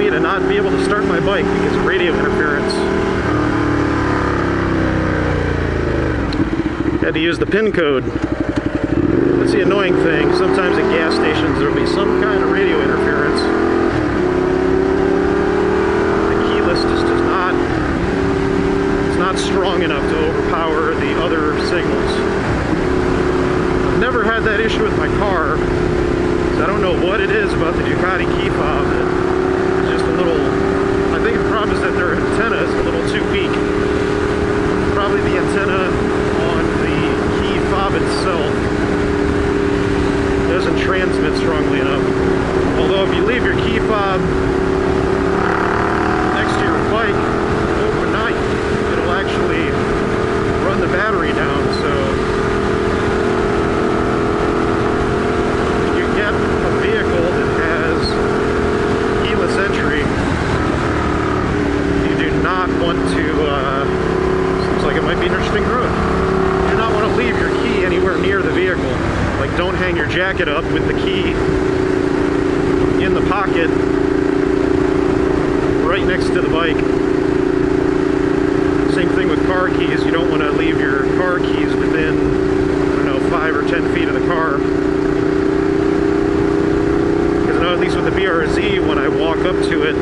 me to not be able to start my bike because of radio interference. Had to use the PIN code. That's the annoying thing. Sometimes at gas stations there'll be some kind of radio interference. The keyless just does not, it's not strong enough to overpower the other signals. I've never had that issue with my car. I don't know what it is about the Ducati key fob. It's just a little, I think the problem is that their antenna is a little too weak. Probably the antenna on the key fob itself doesn't transmit strongly enough. Although if you leave your key fob next to your bike overnight, it'll actually run the battery down. So a vehicle that has keyless entry, you do not want to, seems like it might be an interesting road. You do not want to leave your key anywhere near the vehicle. Like, don't hang your jacket up with the key in the pocket right next to the bike. Same thing with car keys. You don't want to leave your car keys within, I don't know, 5 or 10 feet of the car. At least with the BRZ, when I walk up to it,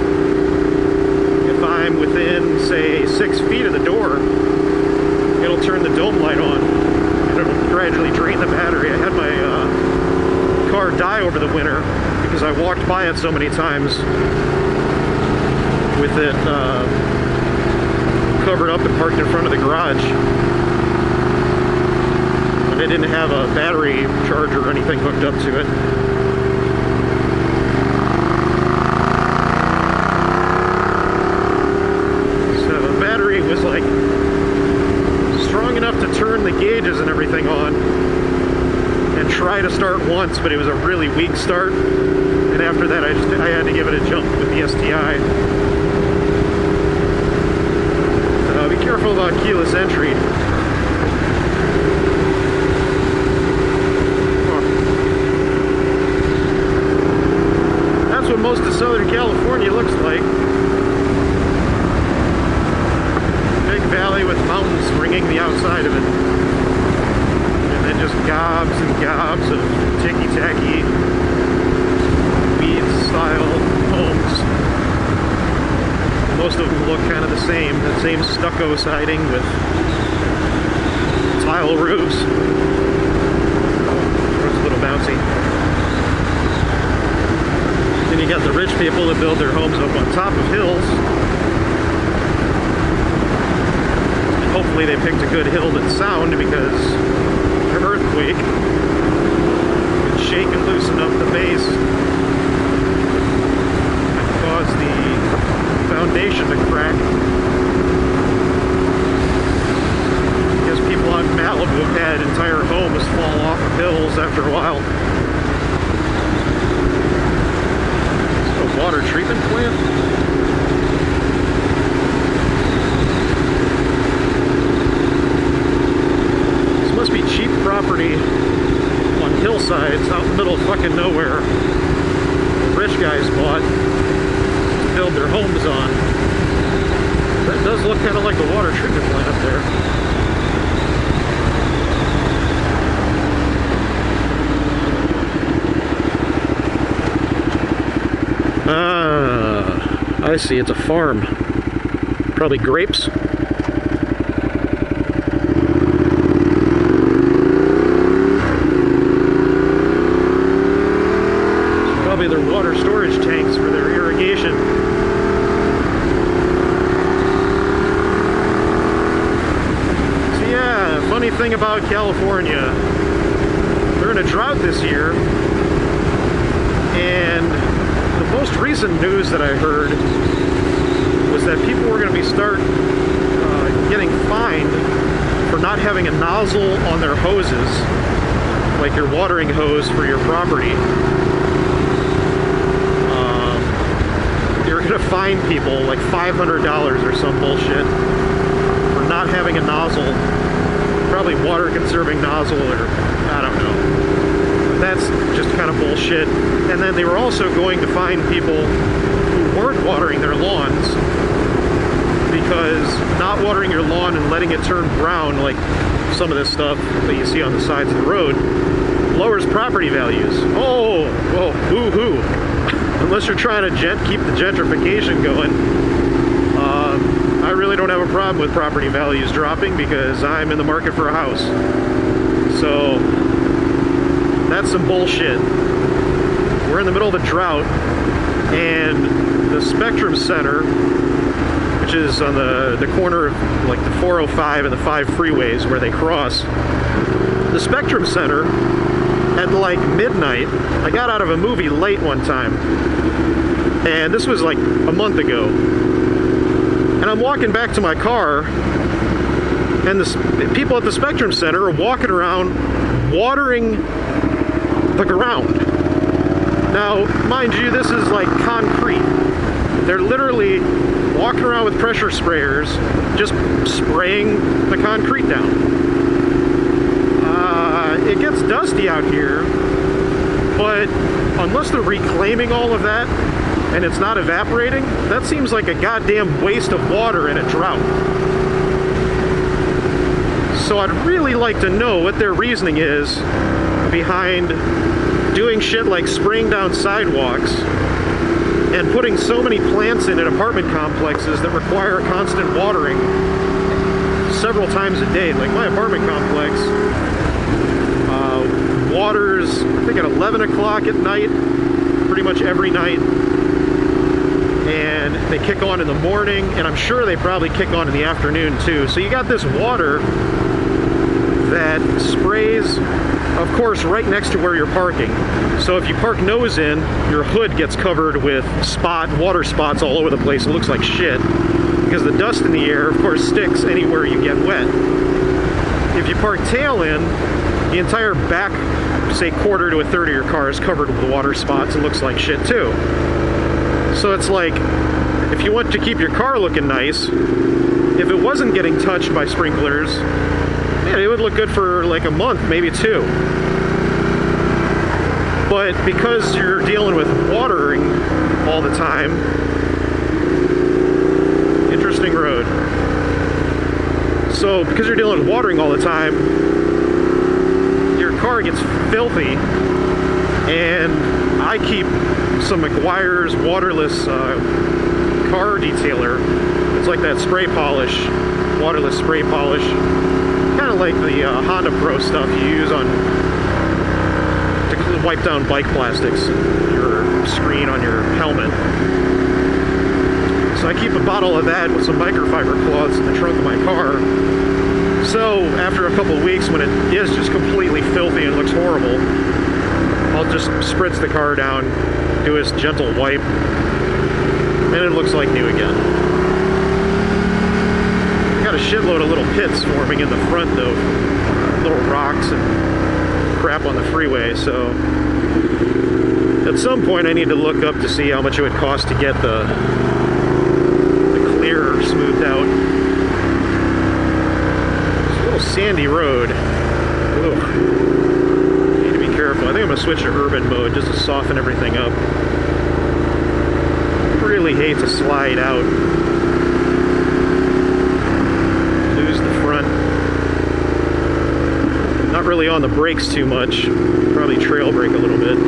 if I'm within, say, 6 feet of the door, it'll turn the dome light on, and it'll gradually drain the battery. I had my car die over the winter because I walked by it so many times with it covered up and parked in front of the garage. And I didn't have a battery charger or anything hooked up to it. Was like strong enough to turn the gauges and everything on and try to start once, but it was a really weak start, and after that I had to give it a jump with the STI. Be careful about keyless entry. That's what most of Southern California looks like. Valley with mountains ringing the outside of it, and then just gobs and gobs of ticky-tacky weed-style homes. Most of them look kind of the same stucco siding with tile roofs. It's a little bouncy. Then you got the rich people that build their homes up on top of hills. Hopefully they picked a good hill that's sound, because an earthquake can shake and loosen up the base and cause the foundation to crack. Because people on Malibu have had entire homes fall off of hills after a while. Is it a water treatment plant? Must be cheap property on hillsides out in the middle of fucking nowhere. Rich guys bought to build their homes on. That does look kind of like the water treatment plant up there. Ah, I see, it's a farm. Probably grapes. Their water storage tanks for their irrigation. So yeah, funny thing about California, they're in a drought this year, and the most recent news that I heard was that people were going to be getting fined for not having a nozzle on their hoses, like your watering hose for your property. You're going to fine people like $500 or some bullshit for not having a nozzle, probably water conserving nozzle, or I don't know. That's just kind of bullshit. And then they were also going to fine people who weren't watering their lawns, because not watering your lawn and letting it turn brown, like some of this stuff that you see on the sides of the road, lowers property values. Oh, well, woo-hoo. Unless you're trying to keep the gentrification going, I really don't have a problem with property values dropping, because I'm in the market for a house. So that's some bullshit. We're in the middle of a drought, and the Spectrum Center, which is on the corner of like the 405 and the 5 freeways where they cross, the Spectrum Center at like midnight, I got out of a movie late one time, and this was like a month ago, and I'm walking back to my car, and the people at the Spectrum Center are walking around watering the ground. Now, mind you, this is like concrete. They're literally walking around with pressure sprayers, just spraying the concrete down. It gets dusty out here, but unless they're reclaiming all of that and it's not evaporating, that seems like a goddamn waste of water in a drought. So I'd really like to know what their reasoning is behind doing shit like spraying down sidewalks and putting so many plants in apartment complexes that require constant watering several times a day. Like my apartment complex waters, I think at 11 o'clock at night, pretty much every night, and they kick on in the morning, and I'm sure they probably kick on in the afternoon too. So you got this water that sprays, of course, right next to where you're parking. So if you park nose in, your hood gets covered with water spots all over the place. It looks like shit, because the dust in the air, of course, sticks anywhere you get wet. If you park tail in, the entire back, say, quarter to a third of your car is covered with water spots and looks like shit too. So it's like, if you want to keep your car looking nice, if it wasn't getting touched by sprinklers, yeah, it would look good for like a month, maybe 2. But because you're dealing with watering all the time, interesting road. So because you're dealing with watering all the time, your car gets filthy, and I keep some McGuire's waterless car detailer. It's like that spray polish, waterless spray polish, kind of like the Honda Pro stuff you use to wipe down bike plastics, your screen on your helmet. So I keep a bottle of that with some microfiber cloths in the trunk of my car. So after a couple of weeks, when it is just completely filthy and looks horrible, I'll just spritz the car down, do a gentle wipe, and it looks like new again. Got a shitload of little pits forming in the front though, little rocks and crap on the freeway, so at some point I need to look up to see how much it would cost to get the clear smoothed out. Sandy road. Ugh. Need to be careful. I think I'm going to switch to urban mode just to soften everything up. Really hate to slide out. Lose the front. Not really on the brakes too much. Probably trail brake a little bit.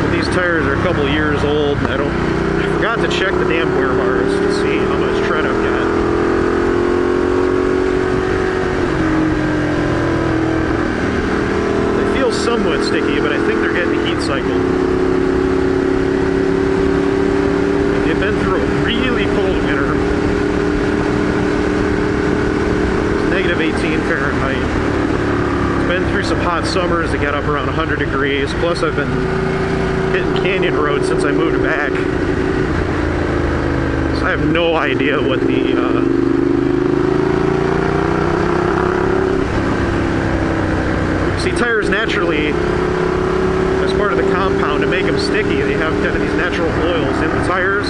But these tires are a couple years old. I forgot to check the damn wear bars to see how much tread I've got. They feel somewhat sticky, but I think they're getting a heat cycle. They've been through a really cold winter. It's negative 18 Fahrenheit. It's been through some hot summers that got up around 100 degrees. Plus I've been hitting canyon roads since I moved back. I have no idea what the see, tires naturally, as part of the compound to make them sticky, they have kind of these natural oils in the tires.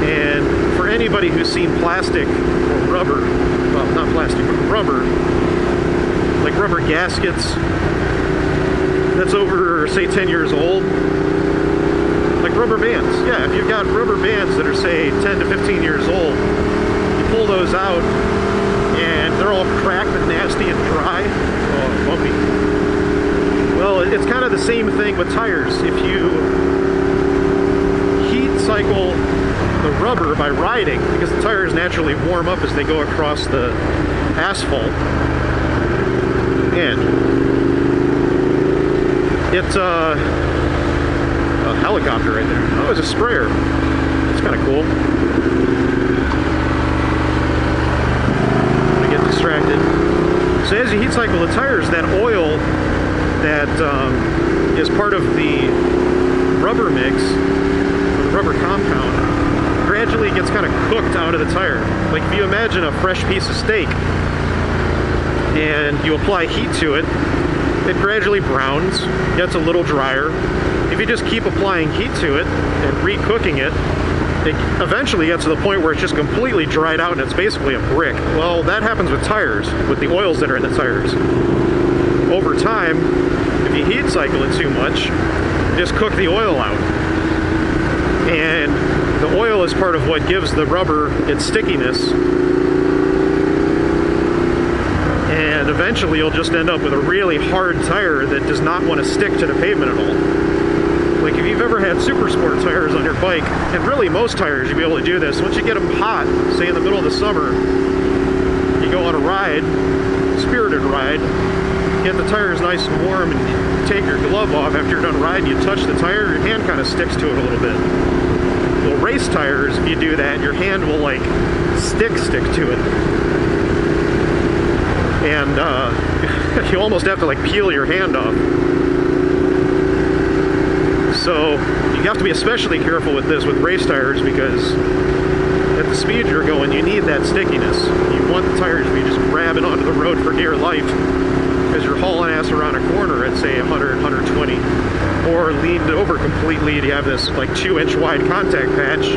And for anybody who's seen plastic or rubber, well, not plastic, but rubber, like rubber gaskets that's over, say, 10 years old, like rubber bands. Yeah, if you've got rubber bands that are, say, 10 to 15 years old, you pull those out and they're all cracked and nasty and dry. Oh, bumpy. Well, it's kind of the same thing with tires. If you heat cycle the rubber by riding, because the tires naturally warm up as they go across the asphalt, and it's a helicopter right there. Oh, it's a sprayer. It's kind of cool. I'm gonna get distracted. So as you heat cycle the tires, that oil that is part of the rubber mix, the rubber compound, gradually gets kind of cooked out of the tire. Like if you imagine a fresh piece of steak and you apply heat to it, it gradually browns, gets a little drier. If you just keep applying heat to it and re-cooking it, it eventually gets to the point where it's just completely dried out and it's basically a brick. Well, that happens with tires, with the oils that are in the tires. Over time, if you heat cycle it too much, you just cook the oil out. And the oil is part of what gives the rubber its stickiness. And eventually you'll just end up with a really hard tire that does not want to stick to the pavement at all. Like if you've ever had super sport tires on your bike, and really most tires you'll be able to do this, once you get them hot, say in the middle of the summer, you go on a ride, spirited ride, get the tires nice and warm and take your glove off after you're done riding, you touch the tire, your hand kind of sticks to it a little bit. Well, race tires, if you do that, your hand will like stick to it. And you almost have to like peel your hand off. So you have to be especially careful with this with race tires, because at the speed you're going, you need that stickiness. You want the tires to be just grabbing onto the road for dear life as you're hauling ass around a corner at say 100, 120, or leaned over completely. You have this like 2-inch wide contact patch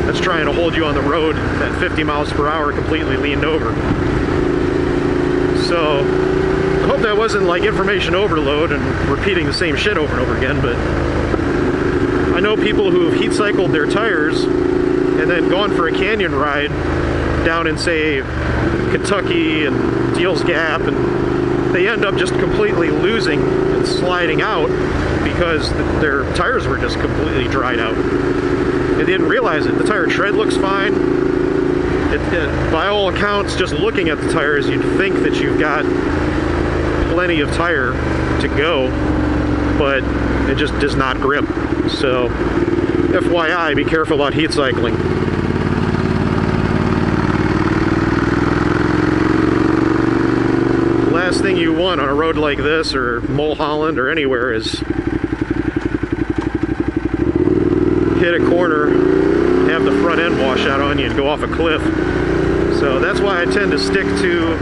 that's trying to hold you on the road at 50 miles per hour completely leaned over. So I hope that wasn't like information overload and repeating the same shit over and over again, but I know people who've heat cycled their tires and then gone for a canyon ride down in say Kentucky and Deals Gap, and they end up just completely losing and sliding out because their tires were just completely dried out. They didn't realize it. The tire tread looks fine. By all accounts, just looking at the tires, you'd think that you've got plenty of tire to go, but it just does not grip. So, FYI, be careful about heat cycling. Last thing you want on a road like this, or Mulholland, or anywhere, is hit a corner, have the front end wash out on you and go off a cliff. So that's why I tend to stick to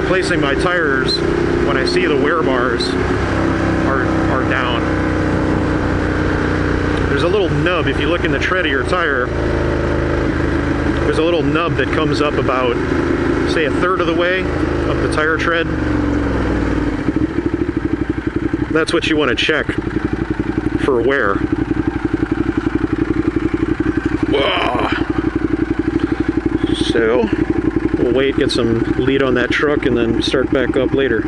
replacing my tires when I see the wear bars are down. There's a little nub, if you look in the tread of your tire, there's a little nub that comes up about, say, a third of the way up the tire tread. That's what you want to check for wear. So we'll wait, get some lead on that truck, and then start back up later.